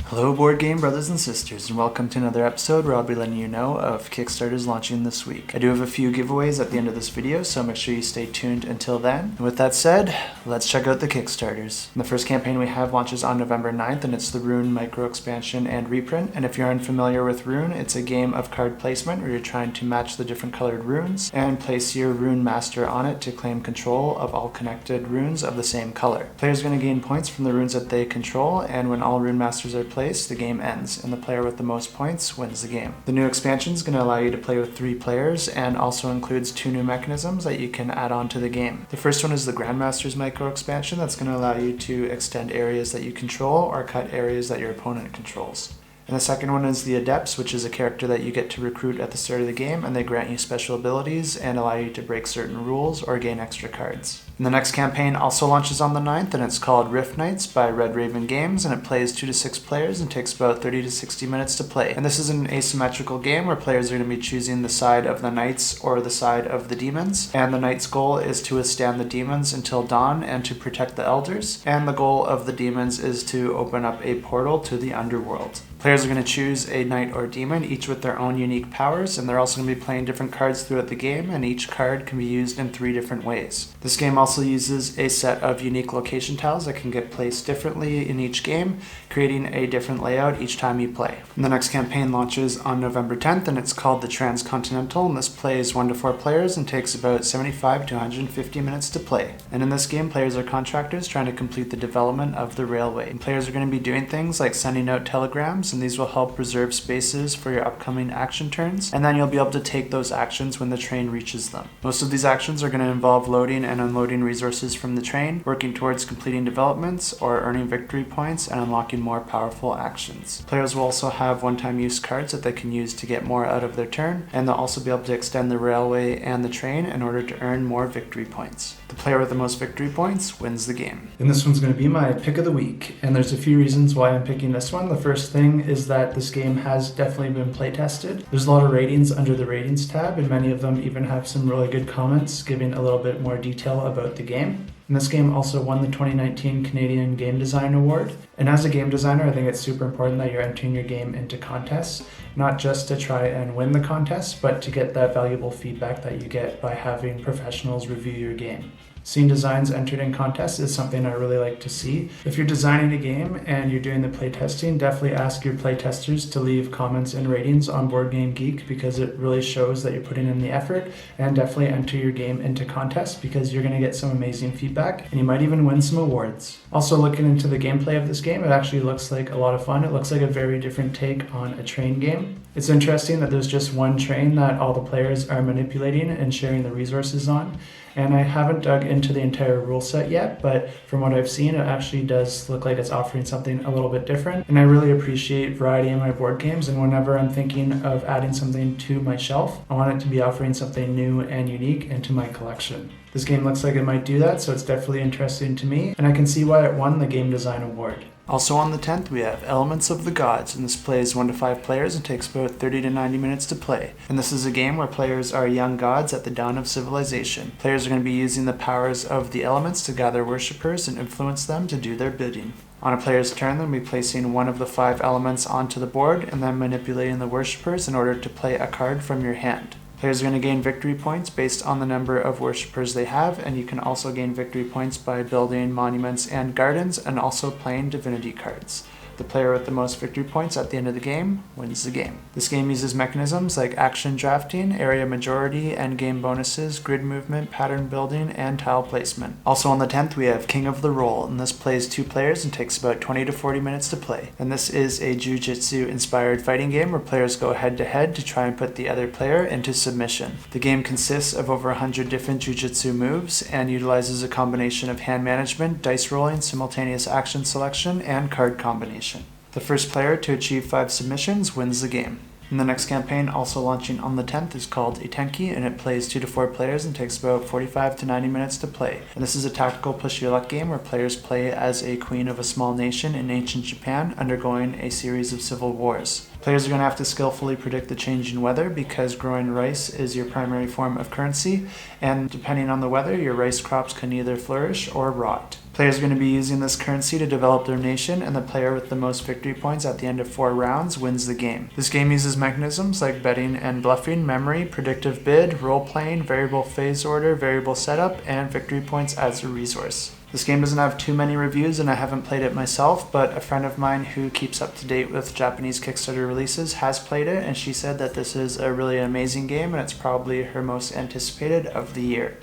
Hello board game brothers and sisters, and welcome to another episode where I'll be letting you know of Kickstarters launching this week. I do have a few giveaways at the end of this video, so make sure you stay tuned until then. And with that said, let's check out the Kickstarters. And the first campaign we have launches on November 9th, and it's the Rune Micro-Expansion and reprint. And if you're unfamiliar with Rune, it's a game of card placement where you're trying to match the different colored runes and place your rune master on it to claim control of all connected runes of the same color. Players are going to gain points from the runes that they control, and when all rune masters are placed, the game ends, and the player with the most points wins the game. The new expansion is going to allow you to play with 3 players and also includes 2 new mechanisms that you can add on to the game. The first one is the Grandmaster's Micro-Expansion that's going to allow you to extend areas that you control or cut areas that your opponent controls. And the second one is the Adepts, which is a character that you get to recruit at the start of the game, and they grant you special abilities and allow you to break certain rules or gain extra cards. And the next campaign also launches on the 9th, and it's called Rift Knights by Red Raven Games, and it plays 2 to 6 players and takes about 30 to 60 minutes to play. And this is an asymmetrical game where players are going to be choosing the side of the knights or the side of the demons, and the knight's goal is to withstand the demons until dawn and to protect the elders, and the goal of the demons is to open up a portal to the underworld. Players are going to choose a knight or demon, each with their own unique powers, and they're also going to be playing different cards throughout the game, and each card can be used in 3 different ways. This game also uses a set of unique location tiles that can get placed differently in each game, creating a different layout each time you play. And the next campaign launches on November 10th, and it's called the Transcontinental, and this plays 1 to 4 players and takes about 75 to 150 minutes to play. And in this game, players are contractors trying to complete the development of the railway. And players are going to be doing things like sending out telegrams, and these will help reserve spaces for your upcoming action turns, and then you'll be able to take those actions when the train reaches them. Most of these actions are going to involve loading and unloading resources from the train, working towards completing developments, or earning victory points and unlocking more powerful actions. Players will also have one-time use cards that they can use to get more out of their turn, and they'll also be able to extend the railway and the train in order to earn more victory points. The player with the most victory points wins the game. And this one's going to be my pick of the week, and there's a few reasons why I'm picking this one. The first thing is that this game has definitely been play tested. There's a lot of ratings under the ratings tab, and many of them even have some really good comments giving a little bit more detail about the game. And this game also won the 2019 Canadian Game Design Award. And as a game designer, I think it's super important that you're entering your game into contests, not just to try and win the contest, but to get that valuable feedback that you get by having professionals review your game. Seeing designs entered in contests is something I really like to see. If you're designing a game and you're doing the playtesting, definitely ask your playtesters to leave comments and ratings on Board Game Geek, because it really shows that you're putting in the effort, and definitely enter your game into contests because you're going to get some amazing feedback and you might even win some awards. Also, looking into the gameplay of this game, it actually looks like a lot of fun. It looks like a very different take on a train game. It's interesting that there's just one train that all the players are manipulating and sharing the resources on. And I haven't dug into the entire rule set yet, but from what I've seen, it actually does look like it's offering something a little bit different. And I really appreciate variety in my board games, and whenever I'm thinking of adding something to my shelf, I want it to be offering something new and unique into my collection. This game looks like it might do that, so it's definitely interesting to me, and I can see why it won the Game Design Award. Also on the 10th, we have Elements of the Gods, and this plays 1 to 5 players and takes about 30 to 90 minutes to play. And this is a game where players are young gods at the dawn of civilization. Players are going to be using the powers of the elements to gather worshippers and influence them to do their bidding. On a player's turn, they'll be placing 1 of the 5 elements onto the board and then manipulating the worshippers in order to play a card from your hand. Players are going to gain victory points based on the number of worshippers they have, and you can also gain victory points by building monuments and gardens and also playing divinity cards. The player with the most victory points at the end of the game wins the game. This game uses mechanisms like action drafting, area majority, endgame bonuses, grid movement, pattern building, and tile placement. Also on the 10th, we have King of the Roll, and this plays 2 players and takes about 20 to 40 minutes to play. And this is a Jiu-Jitsu inspired fighting game where players go head to head to try and put the other player into submission. The game consists of over 100 different Jiu-Jitsu moves and utilizes a combination of hand management, dice rolling, simultaneous action selection, and card combination. The first player to achieve 5 submissions wins the game. And the next campaign, also launching on the 10th, is called EETENKI, and it plays 2 to 4 players and takes about 45 to 90 minutes to play. And this is a tactical push your luck game where players play as a queen of a small nation in ancient Japan undergoing a series of civil wars. Players are going to have to skillfully predict the changing weather because growing rice is your primary form of currency, and depending on the weather, your rice crops can either flourish or rot. Players are going to be using this currency to develop their nation, and the player with the most victory points at the end of 4 rounds wins the game. This game uses mechanisms like betting and bluffing, memory, predictive bid, role-playing, variable phase order, variable setup, and victory points as a resource. This game doesn't have too many reviews and I haven't played it myself, but a friend of mine who keeps up to date with Japanese Kickstarter releases has played it, and she said that this is a really amazing game and it's probably her most anticipated of the year.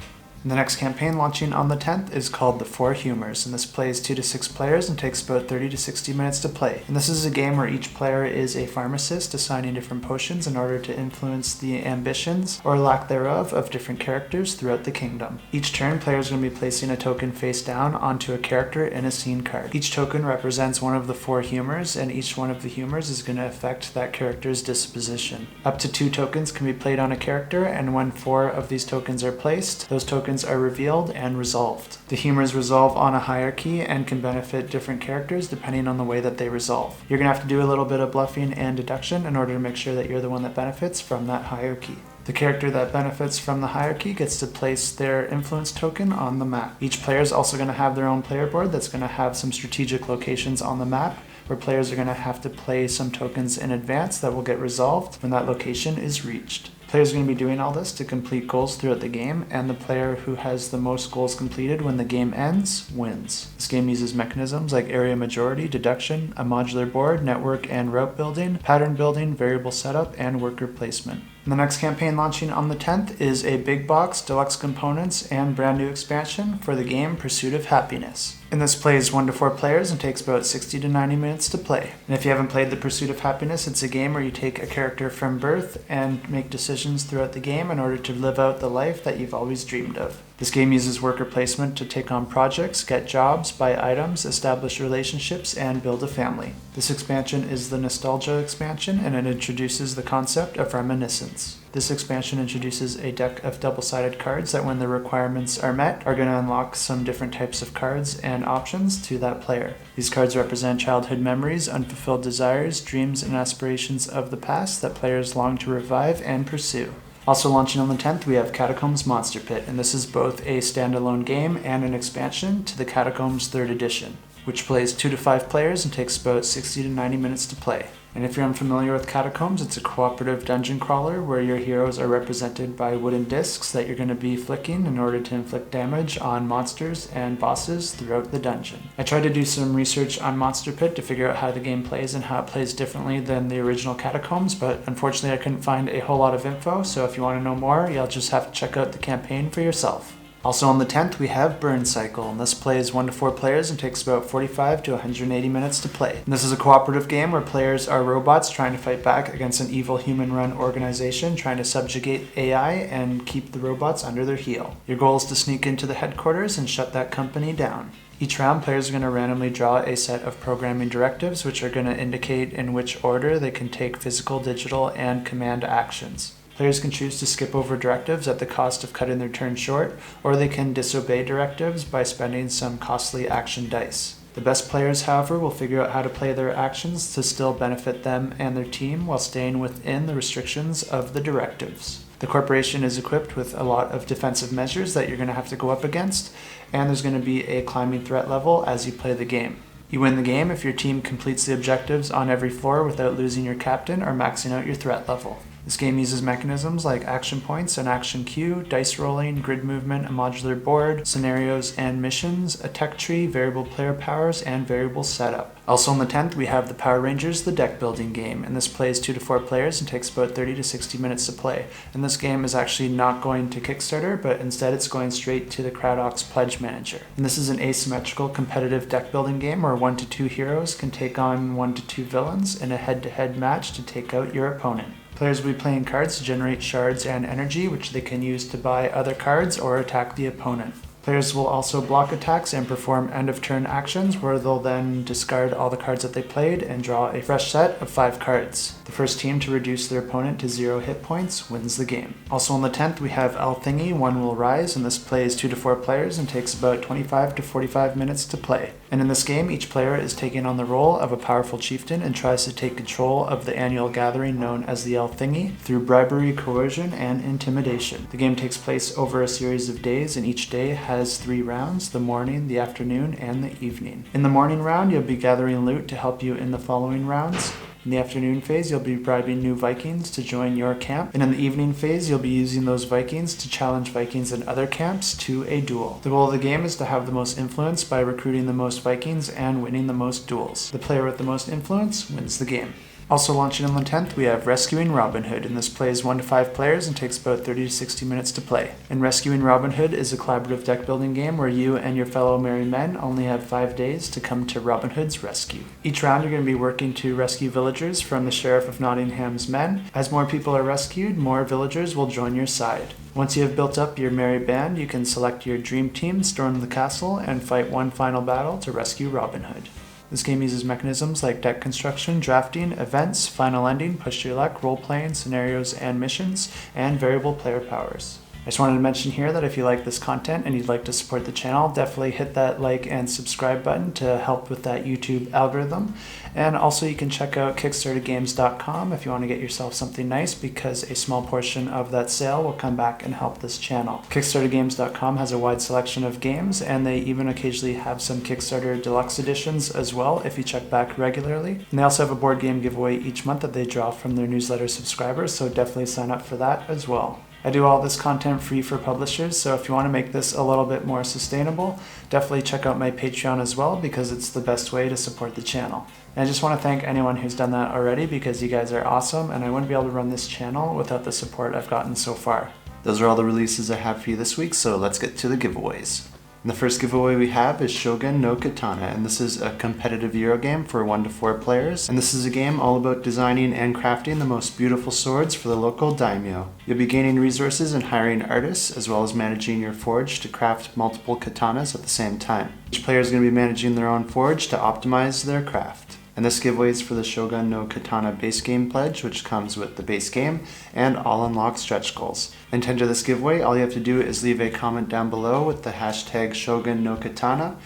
The next campaign launching on the 10th is called the Four Humours, and this plays 2 to 6 players and takes about 30 to 60 minutes to play. And this is a game where each player is a pharmacist assigning different potions in order to influence the ambitions, or lack thereof, of different characters throughout the kingdom. Each turn, players are going to be placing a token face down onto a character in a scene card. Each token represents one of the 4 humours, and each one of the humours is going to affect that character's disposition. Up to 2 tokens can be played on a character, and when 4 of these tokens are placed, those tokens are revealed and resolved. The humours resolve on a hierarchy and can benefit different characters depending on the way that they resolve. You're going to have to do a little bit of bluffing and deduction in order to make sure that you're the one that benefits from that hierarchy. The character that benefits from the hierarchy gets to place their influence token on the map. Each player is also going to have their own player board that's going to have some strategic locations on the map, where players are going to have to play some tokens in advance that will get resolved when that location is reached. Players are going to be doing all this to complete goals throughout the game, and the player who has the most goals completed when the game ends wins. This game uses mechanisms like area majority, deduction, a modular board, network and route building, pattern building, variable setup, and worker placement. The next campaign launching on the 10th is a big box, deluxe components, and brand new expansion for the game Pursuit of Happiness. And this plays 1 to 4 players and takes about 60 to 90 minutes to play. And if you haven't played the Pursuit of Happiness, it's a game where you take a character from birth and make decisions throughout the game in order to live out the life that you've always dreamed of. This game uses worker placement to take on projects, get jobs, buy items, establish relationships, and build a family. This expansion is the Nostalgia expansion, and it introduces the concept of reminiscence. This expansion introduces a deck of double-sided cards that, when the requirements are met, are going to unlock some different types of cards and options to that player. These cards represent childhood memories, unfulfilled desires, dreams, and aspirations of the past that players long to revive and pursue. Also launching on the 10th, we have Catacombs Monster Pit, and this is both a standalone game and an expansion to the Catacombs 3rd edition, which plays 2 to 5 players and takes about 60 to 90 minutes to play. And if you're unfamiliar with Catacombs, it's a cooperative dungeon crawler where your heroes are represented by wooden discs that you're going to be flicking in order to inflict damage on monsters and bosses throughout the dungeon. I tried to do some research on Monster Pit to figure out how the game plays and how it plays differently than the original Catacombs, but unfortunately I couldn't find a whole lot of info, so if you want to know more, you'll just have to check out the campaign for yourself. Also on the 10th, we have Burncycle, and this plays 1 to 4 players and takes about 45 to 180 minutes to play. And this is a cooperative game where players are robots trying to fight back against an evil human-run organization trying to subjugate AI and keep the robots under their heel. Your goal is to sneak into the headquarters and shut that company down. Each round, players are going to randomly draw a set of programming directives, which are going to indicate in which order they can take physical, digital, and command actions. Players can choose to skip over directives at the cost of cutting their turn short, or they can disobey directives by spending some costly action dice. The best players, however, will figure out how to play their actions to still benefit them and their team while staying within the restrictions of the directives. The corporation is equipped with a lot of defensive measures that you're going to have to go up against, and there's going to be a climbing threat level as you play the game. You win the game if your team completes the objectives on every floor without losing your captain or maxing out your threat level. This game uses mechanisms like action points, an action queue, dice rolling, grid movement, a modular board, scenarios and missions, a tech tree, variable player powers, and variable setup. Also on the 10th, we have the Power Rangers, the deck building game, and this plays 2 to 4 players and takes about 30 to 60 minutes to play. And this game is actually not going to Kickstarter, but instead it's going straight to the Cradox Pledge Manager. And this is an asymmetrical competitive deck building game where 1 to 2 heroes can take on 1 to 2 villains in a head-to-head match to take out your opponent. Players will be playing cards to generate shards and energy, which they can use to buy other cards or attack the opponent. Players will also block attacks and perform end-of-turn actions, where they'll then discard all the cards that they played and draw a fresh set of 5 cards. The first team to reduce their opponent to 0 hit points wins the game. Also on the 10th, we have Althingi, One Will Rise, and this plays 2 to 4 players and takes about 25 to 45 minutes to play. And in this game, each player is taking on the role of a powerful chieftain and tries to take control of the annual gathering known as the Althingi through bribery, coercion, and intimidation. The game takes place over a series of days, and each day has has 3 rounds: the morning, the afternoon, and the evening. In the morning round, you'll be gathering loot to help you in the following rounds. In the afternoon phase, you'll be bribing new Vikings to join your camp. And in the evening phase, you'll be using those Vikings to challenge Vikings in other camps to a duel. The goal of the game is to have the most influence by recruiting the most Vikings and winning the most duels. The player with the most influence wins the game. Also launching on the 10th, we have Rescuing Robin Hood, and this plays 1 to 5 players and takes about 30 to 60 minutes to play. And Rescuing Robin Hood is a collaborative deck building game where you and your fellow merry men only have 5 days to come to Robin Hood's rescue. Each round you're going to be working to rescue villagers from the Sheriff of Nottingham's men. As more people are rescued, more villagers will join your side. Once you have built up your merry band, you can select your dream team, storm the castle, and fight one final battle to rescue Robin Hood. This game uses mechanisms like deck construction, drafting, events, final ending, push your luck, role-playing, scenarios and missions, and variable player powers. I just wanted to mention here that if you like this content and you'd like to support the channel, definitely hit that like and subscribe button to help with that YouTube algorithm. And also you can check out kickstartergames.com if you want to get yourself something nice, because a small portion of that sale will come back and help this channel. Kickstartergames.com has a wide selection of games, and they even occasionally have some Kickstarter deluxe editions as well if you check back regularly. And they also have a board game giveaway each month that they draw from their newsletter subscribers, so definitely sign up for that as well. I do all this content free for publishers, so if you want to make this a little bit more sustainable, definitely check out my Patreon as well, because it's the best way to support the channel. And I just want to thank anyone who's done that already, because you guys are awesome, and I wouldn't be able to run this channel without the support I've gotten so far. Those are all the releases I have for you this week, so let's get to the giveaways. And the first giveaway we have is Shogun no Katana, and this is a competitive Euro game for 1 to 4 players. And this is a game all about designing and crafting the most beautiful swords for the local daimyo. You'll be gaining resources and hiring artists, as well as managing your forge to craft multiple katanas at the same time. Each player is going to be managing their own forge to optimize their craft. And this giveaway is for the Shogun no Katana base game pledge, which comes with the base game and all unlocked stretch goals. And to enter this giveaway, all you have to do is leave a comment down below with the hashtag Shogun no Katana,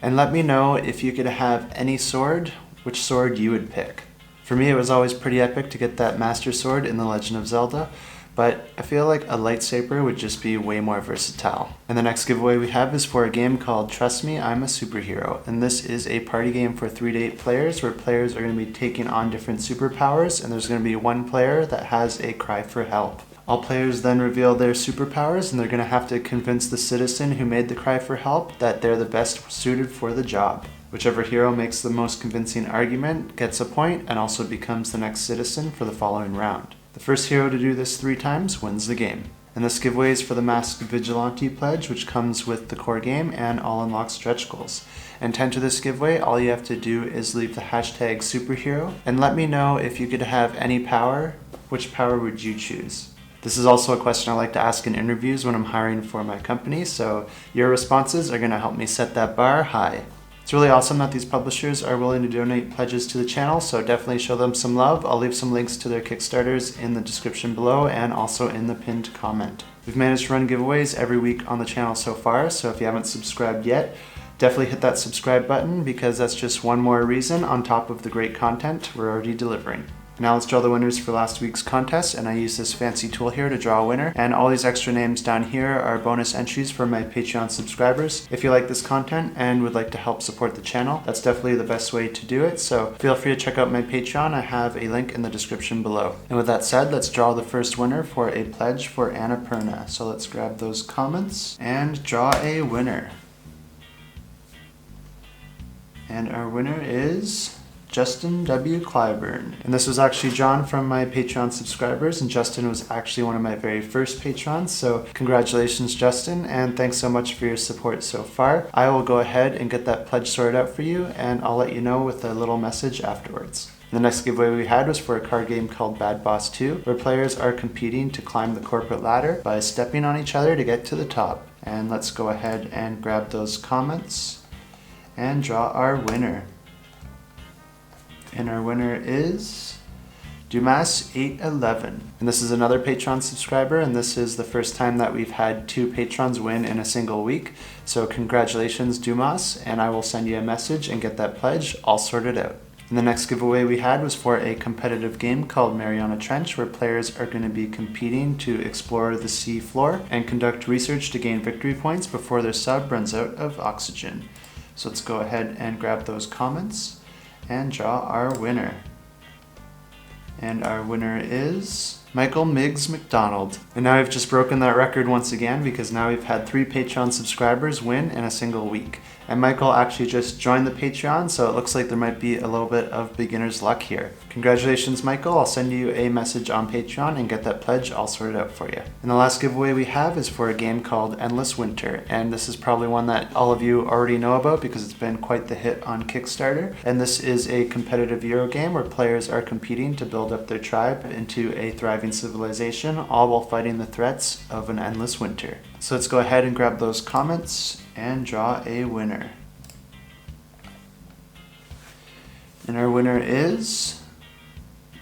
and let me know if you could have any sword, which sword you would pick. For me, it was always pretty epic to get that Master Sword in The Legend of Zelda, but I feel like a lightsaber would just be way more versatile. And the next giveaway we have is for a game called Trust Me, I'm a Superhero. And this is a party game for 3 to 8 players, where players are going to be taking on different superpowers, and there's going to be one player that has a cry for help. All players then reveal their superpowers, and they're going to have to convince the citizen who made the cry for help that they're the best suited for the job. Whichever hero makes the most convincing argument gets a point and also becomes the next citizen for the following round. The first hero to do this 3 times wins the game. And this giveaway is for the Masked Vigilante pledge, which comes with the core game and all unlocked stretch goals. And to enter this giveaway, all you have to do is leave the hashtag superhero and let me know if you could have any power, which power would you choose? This is also a question I like to ask in interviews when I'm hiring for my company, so your responses are going to help me set that bar high. It's really awesome that these publishers are willing to donate pledges to the channel, so definitely show them some love. I'll leave some links to their Kickstarters in the description below and also in the pinned comment. We've managed to run giveaways every week on the channel so far, so if you haven't subscribed yet, definitely hit that subscribe button, because that's just one more reason on top of the great content we're already delivering. Now let's draw the winners for last week's contest, and I use this fancy tool here to draw a winner, and all these extra names down here are bonus entries for my Patreon subscribers. If you like this content and would like to help support the channel, that's definitely the best way to do it, so feel free to check out my Patreon. I have a link in the description below. And with that said, let's draw the first winner for a pledge for 𝗚𝗺𝗀. So let's grab those comments and draw a winner. And our winner is Justin W. Clyburn. And this was actually John from my Patreon subscribers, and Justin was actually one of my very first patrons, so congratulations Justin, and thanks so much for your support so far. I will go ahead and get that pledge sorted out for you, and I'll let you know with a little message afterwards. The next giveaway we had was for a card game called Bad Boss 2, where players are competing to climb the corporate ladder by stepping on each other to get to the top. And let's go ahead and grab those comments and draw our winner. And our winner is 𝗚𝗺𝗲𝗚𝗚11. And this is another Patreon subscriber, and this is the first time that we've had 2 patrons win in a single week. So congratulations 𝗚𝗚𝗲, and I will send you a message and get that pledge all sorted out. And the next giveaway we had was for a competitive game called Mariana Trench, where players are going to be competing to explore the sea floor and conduct research to gain victory points before their sub runs out of oxygen. So let's go ahead and grab those comments and draw our winner. And our winner is Michael Miggs McDonald. And now I've just broken that record once again, because now we've had 3 Patreon subscribers win in a single week. And Michael actually just joined the Patreon, so it looks like there might be a little bit of beginner's luck here. Congratulations, Michael. I'll send you a message on Patreon and get that pledge all sorted out for you. And the last giveaway we have is for a game called Endless Winter. And this is probably one that all of you already know about because it's been quite the hit on Kickstarter. And this is a competitive Euro game where players are competing to build up their tribe into a thriving civilization, all while fighting the threats of an endless winter. So let's go ahead and grab those comments and draw a winner. And our winner is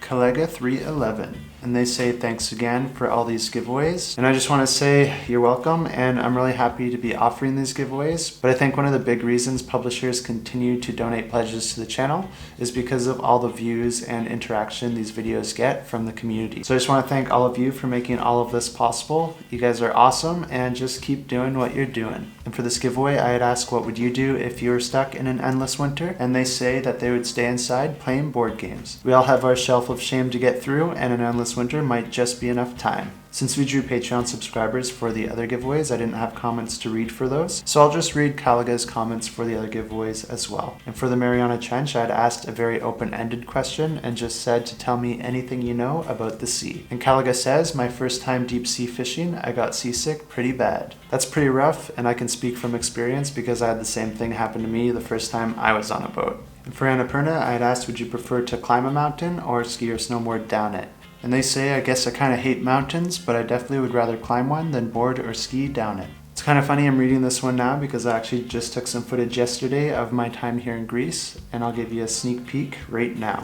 𝗚𝗺𝗲𝗟𝗀𝗟11. And they say thanks again for all these giveaways. And I just want to say you're welcome, and I'm really happy to be offering these giveaways. But I think one of the big reasons publishers continue to donate pledges to the channel is because of all the views and interaction these videos get from the community. So I just want to thank all of you for making all of this possible. You guys are awesome, and just keep doing what you're doing. And for this giveaway, I had asked what would you do if you were stuck in an endless winter, and they say that they would stay inside playing board games. We all have our shelf of shame to get through, and an endless winter might just be enough time. Since we drew Patreon subscribers for the other giveaways, I didn't have comments to read for those, so I'll just read 𝗚𝗚𝗲's comments for the other giveaways as well. And for the Mariana Trench, I had asked a very open-ended question and just said to tell me anything you know about the sea. And 𝗚𝗚𝗲 says, my first time deep sea fishing, I got seasick pretty bad. That's pretty rough, and I can speak from experience because I had the same thing happen to me the first time I was on a boat. And for 𝗚𝗚𝗃, I had asked would you prefer to climb a mountain or ski or snowboard down it? And they say, I guess I kind of hate mountains, but I definitely would rather climb one than board or ski down it. It's kind of funny I'm reading this one now because I actually just took some footage yesterday of my time here in Greece, and I'll give you a sneak peek right now.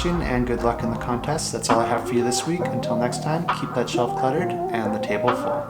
And good luck in the contest. That's all I have for you this week. Until next time, keep that shelf cluttered and the table full.